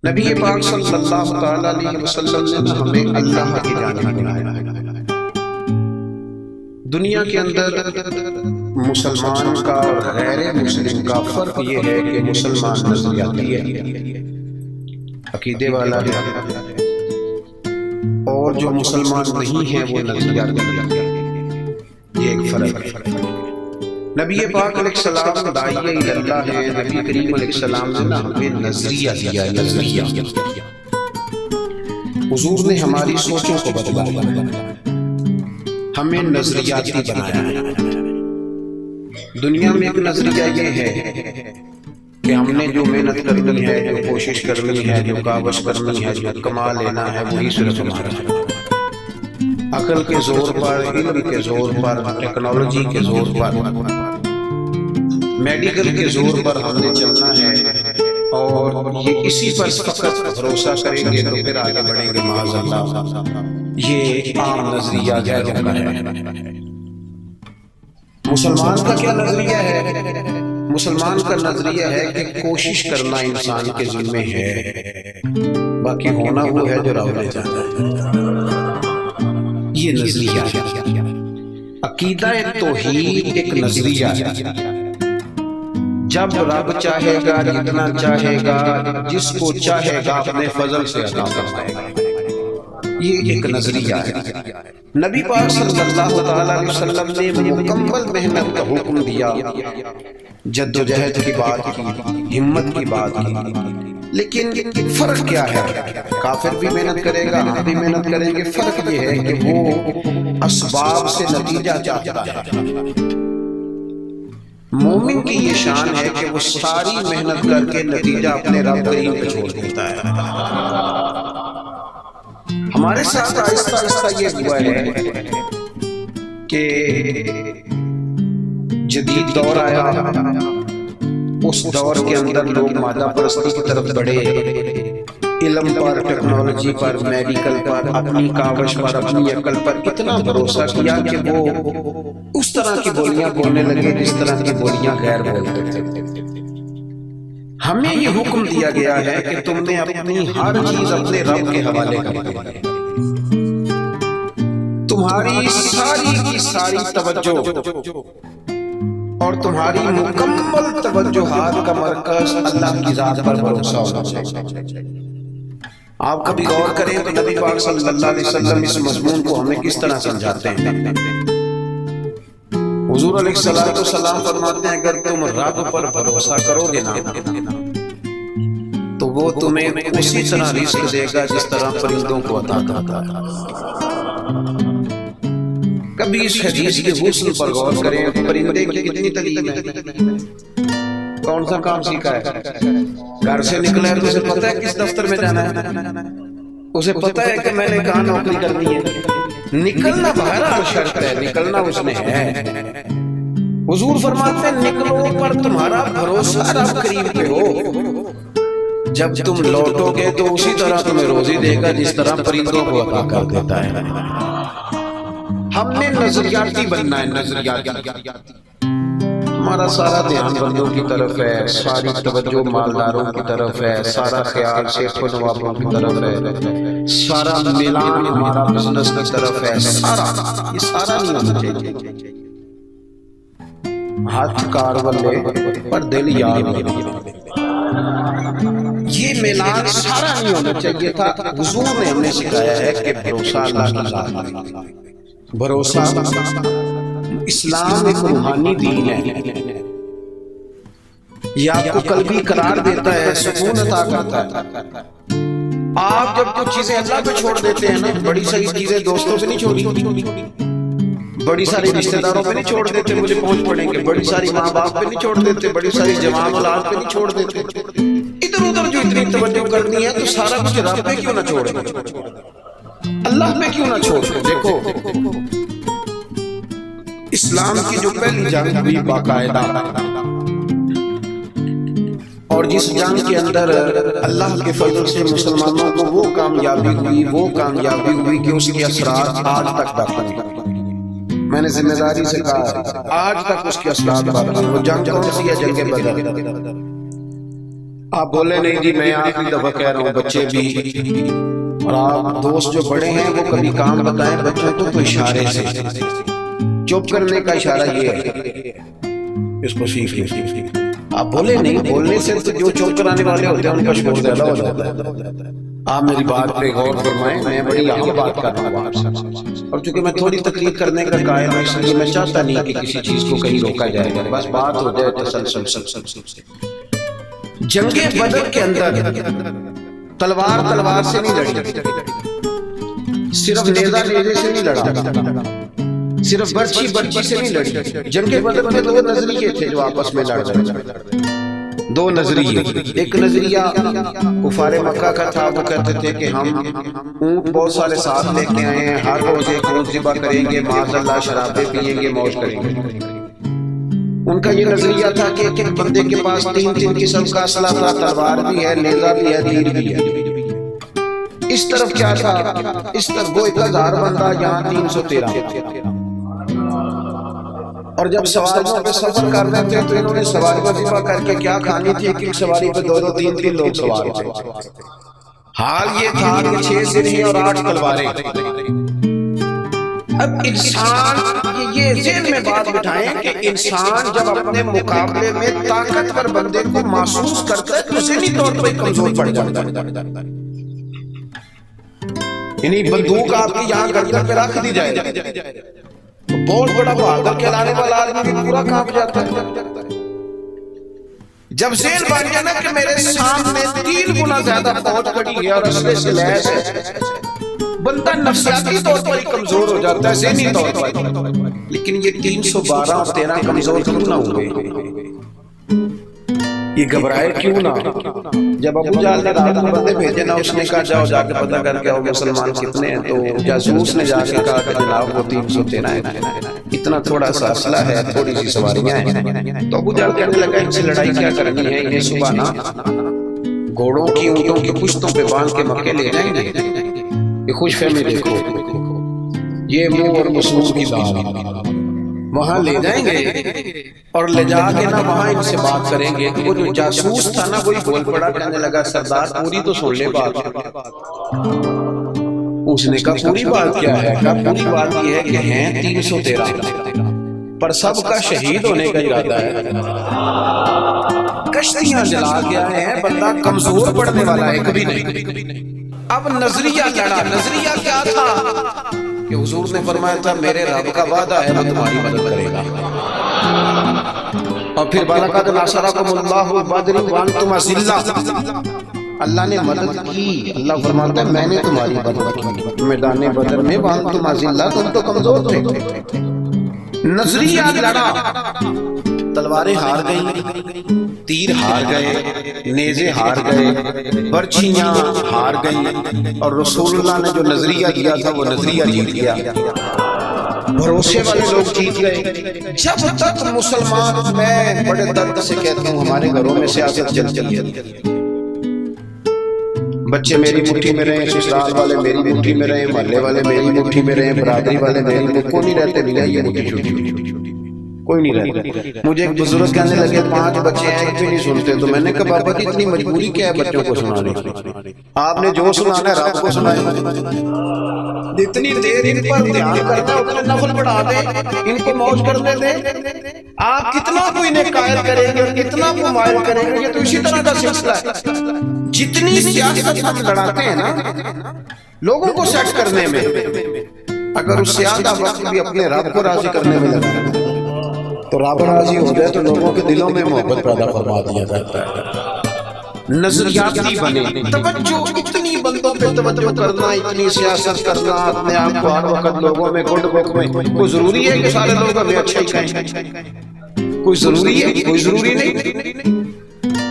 نبی پاک صلی اللہ تعالی علیہ وسلم نے ہمیں اللہ کی جانب بلایا ہے۔ دنیا کے اندر مسلمان کا اور غیر مسلم کا فرق یہ ہے کہ مسلمان نظریاتی ہے، عقیدے والا ہے، اور جو مسلمان نہیں ہے وہ نظریاتی ہے۔ یہ ایک فرق ہے۔ نبی پاک علیہ السلام داعیہ اللہ ہے، نبی کریم علیہ السلام نے ہمیں نظریہ دیا، نظریہ۔ حضور نے ہماری سوچوں کو بدلا، ہمیں نظریاتی بنایا ہے۔ دنیا میں ایک نظریہ یہ ہے کہ ہم نے جو محنت کرنی ہے، جو کوشش کرنی ہے، جو کاوش کرنی ہے، جو کما لینا ہے، وہی صرف ہمارا ہے۔ عقل کے زور پر، علم کے زور پر، ٹیکنالوجی کے زور پر، میڈیکل کے زور پر ہم نے چلنا ہے، اور یہ اسی پر فقط بھروسہ کریں گے تو پھر آگے بڑھیں گے معاذ اللہ۔ یہ عام نظریہ غیروں کا ہے۔ مسلمان کا کیا نظریہ ہے؟ مسلمان کا نظریہ ہے کہ کوشش کرنا انسان کے ذمہ ہے، باقی ہونا وہ ہے جو رب نے چاہا ہے۔ یہ نظریہ ہے۔ عقیدہ توحید ایک نظریہ ہے۔ جب رب چاہے گا، جتنا چاہے گا، جس کو چاہے گا اپنے فضل سے عطا فرمائے گا۔ یہ ایک نظریہ ہے۔ نبی پاک صلی اللہ تعالی علیہ وسلم نے مکمل محنت کا حکم دیا، جد و جہد کی بات کی، ہمت کی بات کی، لیکن فرق کیا ہے؟ کافر بھی محنت کرے گا، ہم بھی محنت کریں گے۔ فرق یہ ہے کہ وہ اسباب سے نتیجہ چاہتا ہے۔ مومن کی یہ شان ہے کہ وہ ساری محنت کر کے نتیجہ اپنے رب کریم پہ چھوڑ دیتا ہے۔ ہمارے ساتھ آہستہ آہستہ یہ ہوا ہے کہ جدید دور آیا، اس دور کے اندر لوگ مادہ پرستی کی طرف بڑھے، علم پر، ٹیکنالوجی پر، میڈیکل پر، اپنی کاوش پر، اپنی عقل پر اتنا بھروسہ کیا کہ وہ اس طرح کی بولیاں بولنے لگے جس طرح کی بولیاں غیر بولتے تھے۔ ہمیں یہ حکم دیا گیا ہے کہ تم نے اپنی ہر چیز اپنے رب کے حوالے کر دی۔ تمہاری ساری کی ساری توجہ اور تمہاری مکمل توجہات کا مرکز اللہ کی ذات پر بھروسہ ہونا چاہیے۔ آپ کبھی غور کریں تو نبی پاک صلی اللہ علیہ وسلم اس مضمون کو ہمیں کس طرح سمجھاتے ہیں۔ حضور علیہ السلام فرماتے ہیں اگر تم رب پر بھروسہ کرو گے نا تو وہ تمہیں اسی طرح رزق دے گا جس طرح پرندوں کو عطا کرتا ہے۔ کبھی اس حدیث کے حسن پر غور کریں، پرندے کی کتنی تعلیم ہے، کون سا کام سیکھا ہے، گھر سے نکلا ہے تو اسے پتہ ہے کس دفتر میں جانا ہے، اسے پتہ ہے کہ میں نے کہاں نوکری کرنی ہے۔ نکلنا بہرحال شرط ہے، نکلنا اس نے ہے۔ حضور فرماتے ہیں نکلو پر تمہارا بھروسہ رب کریم پہ ہو، جب تم لوٹو گے تو اسی طرح تمہیں روزی دے گا جس طرح پرندوں کو عطا کر دیتا ہے۔ ہم نے نظریاتی بننا ہے، نظریاتی۔ ہمارا سارا دھیان بندوں کی طرف ہے، ساری توجہ مالداروں کی طرف ہے، سارا خیال شیخ و نوابوں کی طرف ہے، سارا میلان ہمارا بزنس کی طرف ہے، سارا یہ سارا نہیں ہونا چاہیے۔ ہاتھ کار والے پر دل یار والے، یہ میلان سارا نہیں ہونا چاہیے تھا۔ حضور نے ہمیں سکھایا ہے کہ بھروسہ اللہ کی ذات میں، بھروسہ اسلام ایک روحانی دین ہے، یہ آپ کو قلبی قرار دیتا ہے، سکون عطا کرتا ہے۔ آپ جب کچھ چیزیں اللہ پہ چھوڑ دیتے ہیں نا، بڑی ساری چیزیں دوستوں پہ نہیں چھوڑی، بڑی ساری رشتہ داروں پہ نہیں چھوڑ دیتے مجھے پہنچ پڑیں گے، بڑی ساری ماں باپ پہ نہیں چھوڑ دیتے، بڑی ساری جوان اولاد پہ نہیں چھوڑ دیتے، ادھر ادھر جو اتنی توجہ کرنی ہے تو سارا کچھ رب پہ کیوں نہ چھوڑیں، اللہ پہ کیوں نہ چھوڑیں۔ دیکھو اسلام کی جو پہلی جنگ ہوئی باقاعدہ، اور جس جنگ کے اندر اللہ کے فضل سے مسلمانوں کو وہ کامیابی ہوئی کہ اس کے اثرات آج تک باقی ہیں۔ میں نے ذمہ داری سے کہا آج تک اس کے اثرات باقی ہیں۔ وہ جنگ کون سی ہے؟ جنگ بدر۔ آپ بولے نہیں جی میں آخری دفعہ کہہ رہا ہوں بچے بھی، اور آپ دوست جو بڑے ہیں وہ کبھی کام بتائیں بچوں کو تو اشارے سے، چپ کرنے کا اشارہ یہ ہے، اس کو سیکھ لیں۔ آپ بولے نہیں، بولنے سے تو جو چپ کرانے والے ہوتے ہیں ان کا شور زیادہ ہو جاتا ہے۔ آپ میری بات پہ غور فرمائیں، میں بڑی اہم بات کر رہا ہوں آپ سے، اور چونکہ میں تھوڑی تقریر کرنے کا قائل ہوں اس لیے میں چاہتا نہیں کہ کسی چیز کو کہیں روکا جائے گا، بس بات ہو جائے تسلسل۔ جنگ بدر کے اندر تلوار سے نہیں لڑی، صرف نیزہ نیزے سے نہیں لڑا، صرف برچی سے نہیں لڑی۔ جنگ بدر میں دو نظریے تھے جو آپس میں لڑ رہے تھے، دو نظریے۔ ایک نظریہ کفار مکہ کا تھا، وہ کہتے تھے کہ ہم اونٹ بہت سارے ساتھ لے کے آئے ہیں، ہر روز ایک اونٹ ذبح کریں گے، معاذ اللہ شرابیں پیئیں گے، موج کریں گے۔ ان کا یہ نظریہ تھا کہ ایک بندے کے پاس تین قسم کا اسلحہ تھا، تلوار بھی ہے، نیزہ بھی ہے، تیر بھی ہے۔ اس طرف کیا تھا، اس طرف وہ 1000 بندہ، یہاں 313۔ اور جب سواریوں پہ سفر کر رہے تھے تو انہوں نے سواریوں ذبح کر کے کیا کھانی تھی کہ ایک سواری پہ 2 3 لوگ سوار تھے۔ حال یہ تھا کہ 6 سرہیں اور 8 تلواریں۔ اب انسان یہ ذہن میں بات بٹھائیں کہ انسان جب اپنے مقابلے میں طاقتور بندے کو محسوس کرتا ہے تو ذہنی طور پر کمزور پڑ جاتا ہے۔ یعنی بندوق آپ کی یہاں گردن پہ رکھ دی جائے، بہت بڑا بہادر کہلانے والا آدمی بھی پورا کانپ جاتا ہے۔ جب ذہن بن گیا نا کہ میرے سامنے 3 گنا زیادہ فوج کھڑی ہے اور اسلحے سے لیس ہے، بندہ نفسیاتی طور پر ہی کمزور ہو جاتا ہے، ذہنی طور پر۔ لیکن یہ 312 اور 13 کمزور کیوں نہ ہوئے؟ یہ گھبرائے کیوں نہ؟ جب ابو جہل نے رات کو بندے بھیجے نا، اس نے کہا جاؤ جا کے پتہ کر کے آؤ مسلمان کتنے ہیں، تو جاسوس نے جا کے کہا کہ جناب وہ 313 ہے، اتنا تھوڑا سا اسلحہ ہے، تھوڑی سی سواریاں ہیں۔ تو ابو جہل کہنے لگا ان سے لڑائی کیا کرنی ہے، انہیں صبح نا گھوڑوں کی اونٹوں کی پشتوں پہ باندھ کے مکے لے جائیں گے۔ یہ خوش فہمی دیکھو، یہ منہ اور مسور کی دال، وہاں لے جائیں گے اور لے جا کے نا وہاں ان سے بات کریں گے۔ تو وہ جو جاسوس تھا نا وہی بول پڑا، کہنے لگا سردار پوری تو سن لے بات۔ اس نے کہا پوری بات کیا ہے؟ کہا پوری بات یہ ہے کہ ہیں 313 پر سب کا شہید ہونے کا ارادہ ہے، کشتیاں جلا گیا ہے، بندہ کمزور پڑنے والا ہے، کبھی نہیں۔ اب نظریہ لڑا، نظریہ کیا تھا کہ حضور نے فرمایا تھا میرے رب کا وعدہ ہے وہ تمہاری مدد کرے گا، اور پھر وَلَقَدْ نَصَرَكُمُ اللَّهُ بِبَدْرٍ وَأَنْتُمْ أَذِلَّةٌ، اللہ نے مدد کی۔ اللہ فرماتا ہے میں نے تمہاری مدد کی میدان بدر میں، وَأَنْتُمْ أَذِلَّةٌ، تم تو کمزور تھے۔ نظریہ لڑا، تلواریں ہار گئی، تیر ہار گئے، نیزے ہار گئے، برچھیاں ہار گئی، اور رسول اللہ نے جو نظریہ دیا تھا وہ نظریہ جیت گیا۔ بھروسے والے لوگ جیت گئے۔ جب تک مسلمان، میں بڑے درد سے کہتا ہوں ہمارے گھروں میں سیاست چلتی ہے، بچے میری مٹھی میں رہیں، سسرال والے میری مٹھی میں رہیں، محلے والے میری مٹھی میں رہیں، برادری والے میری مٹھی، کوئی نہیں رہتے بھیا یہ مٹھی چھوٹی، کوئی نہیں رہتا۔ مجھے ایک بزرگ کہنے لگے 5 بچے ہیں ایک بھی نہیں سنتے، تو میں نے کہا بابا کی اتنی مجبوری کیا ہے بچوں کو سنانے کی؟ آپ نے جو سنانا ہے رب کو سنائیں، جتنی دیر ان پر دھیان کرتے ہیں اتنا نفل بڑھا دیں، ان کو موج کرنے دیں۔ آپ کتنا کو انہیں قائل کریں گے، کتنا کو مائل کریں گے، یہ تو اسی طرح کا سلسلہ ہے۔ جتنی سیاست ہم لڑاتے ہیں نا لوگوں کو سیٹ کرنے میں، اگر اس سے آدھا وقت بھی اپنے رب کو راضی کرنے میں لگا تو رب راضی ہو جائے تو لوگوں کے دلوں میں محبت پیدا فرما دیا جاتا ہے۔ نظریاتی بنے، توجہ، اتنی بندوں پہ توجہ کرنا، اتنی سیاست کرنا، اپنے آپ کو ہر وقت لوگوں میں گڈ بک میں، کوئی ضروری ہے کہ سارے لوگ ہمیں اچھا ہی کہیں؟ کوئی ضروری ہے؟ کوئی ضروری نہیں۔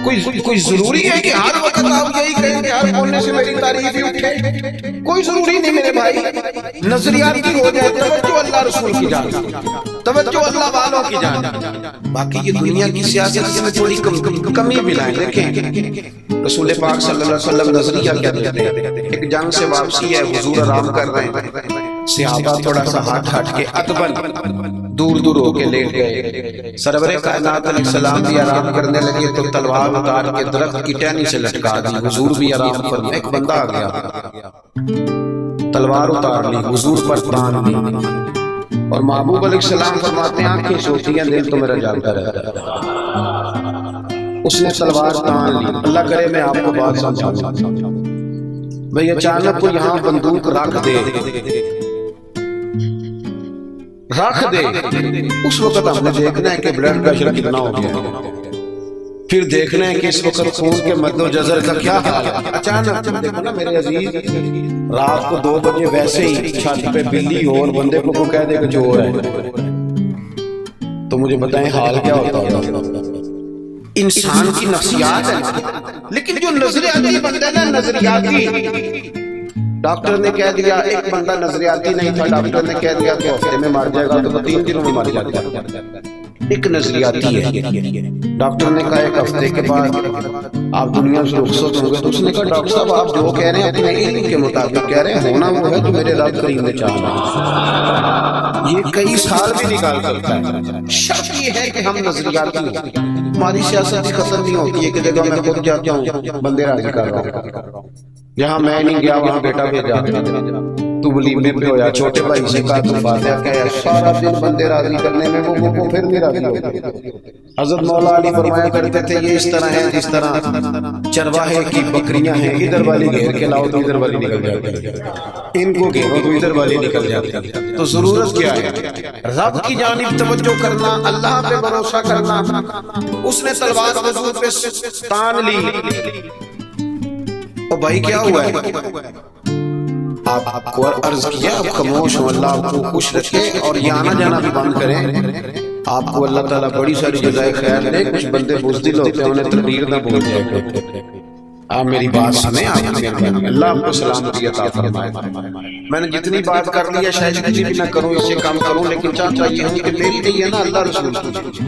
کوئی ضروری ہے کہ ہر وقت آپ یہی کہیں کہ ہر بولنے سے میری تعریف ہی اٹھے؟ کوئی ضروری نہیں میرے بھائی۔ نظریاتی ہو جائے، توجہ اللہ رسول کی جان، توجہ اللہ والوں کی جان۔ باقی یہ دنیا کی سیاست میں تھوڑی کمی ملائیں۔ دیکھیں رسول پاک صلی اللہ علیہ وسلم نظریہ کیا دیتے ہیں، ایک جنگ سے واپسی ہے، حضور آرام کر رہے ہیں، صحابہ تھوڑا سا ہٹ کے ادبن دور دور ہو کے لیٹ گئے. سرور کائنات علیہ السلام بھی آرام کرنے لگے تو تلوار اتار کے درخت کی ٹہنی سے لٹکا دی. حضور بھی آرام فرمائے. ایک بندہ آ گیا, تلوار اتار لی, حضور پر تان لی, اور محبوب علیہ السلام فرماتے ہیں آنکھیں سوتی ہیں, دل تو میرا جاگتا رہتا ہے. اس نے تلوار تان لی. اللہ کرے میں آپ کو بات سمجھاؤں. بھئی اچانک کو یہاں بندوق رکھ دے, رکھ دے. اس وقت ہم نے دیکھنا ہے کہ بلڈ پریشر کتنا ہو گیا, پھر دیکھنا ہے کہ اس وقت خون کے مد و جزر کا کیا حال ہے. اچانک دیکھو نا میرے عزیز, رات کو 2 بجے ویسے ہی چھت پہ بلی ہو اور بندے کو کہہ دے کہ چور ہے, تو مجھے بتائیں حال کیا ہوتا ہوگا. انسان کی نفسیات ہے. لیکن جو نظریاتی بندہ ہے نا, نظریاتی, ڈاکٹر نے کہہ دیا ایک بندہ نظریاتی نہیں تھا, ڈاکٹر نے کہہ دیا کہ ہفتے میں مر جائے گا, تو 3 دنوں میں مر جاتا ہے. ایک نظریاتی ہے. ڈاکٹر نے کہا ایک ہفتے کے بعد آپ دنیا سے رخصت ہوں گے. تو اس نے کہا ڈاکٹر صاحب آپ جو کہہ رہے ہیں اپنے علم کے مطابق کہہ رہے ہیں, ہونا وہ ہے جو میرے رب کریم نے چاہا. یہ کئی سال بھی نکال سکتا ہے. شرط یہ ہے کہ ہم نظریاتی ہیں. ہماری سیاست بھی ختم نہیں ہوتی ہے کہ جگہ میں خود جاتا ہوں بندے راضی کر رہا ہوں, جہاں میں نہیں گیا وہاں بیٹا بھیجا, تو ولیمے پہ ہویا, چھوٹے بھائی سے کہا تو فاتحہ کہا, سارا دن بندے راضی کرنے میں وہ پھر نہیں راضی ہوتے. حضرت مولا علی فرمایا کرتے تھے یہ اس طرح ہے جس طرح چرواہے کی بکریاں ہیں, ادھر والی گھیر کے لاؤ تو ادھر والی نکل جاتی ہے, ان کو گھیرو تو ادھر والی نکل جاتی ہے. تو ضرورت کیا ہے؟ رب کی جانب توجہ کرنا, اللہ پہ بھروسہ کرنا. اس نے تلوار حضور پہ تان لی. او بھائی کیا ہوا ہے؟ آپ کو عرض کیا آپ خاموش ہو, اللہ آپ کو خوش رکھے اور یہ آنا جانا بھی بند کریں. آپ کو اللہ تعالیٰ بڑی ساری جزائے خیر دے. کچھ بندے بزدل ہوتے ہیں, انہیں تقدیر نہ بول جائے. آپ میری بات سنیں, اللہ آپ کو سلامتی عطا فرمائے. میں نے جتنی بات کر لی ہے شاید کسی بھی نہ کروں, اس سے کام کروں, لیکن چاہتا یہ ہوں کہ میری نہیں ہے نا اللہ رسول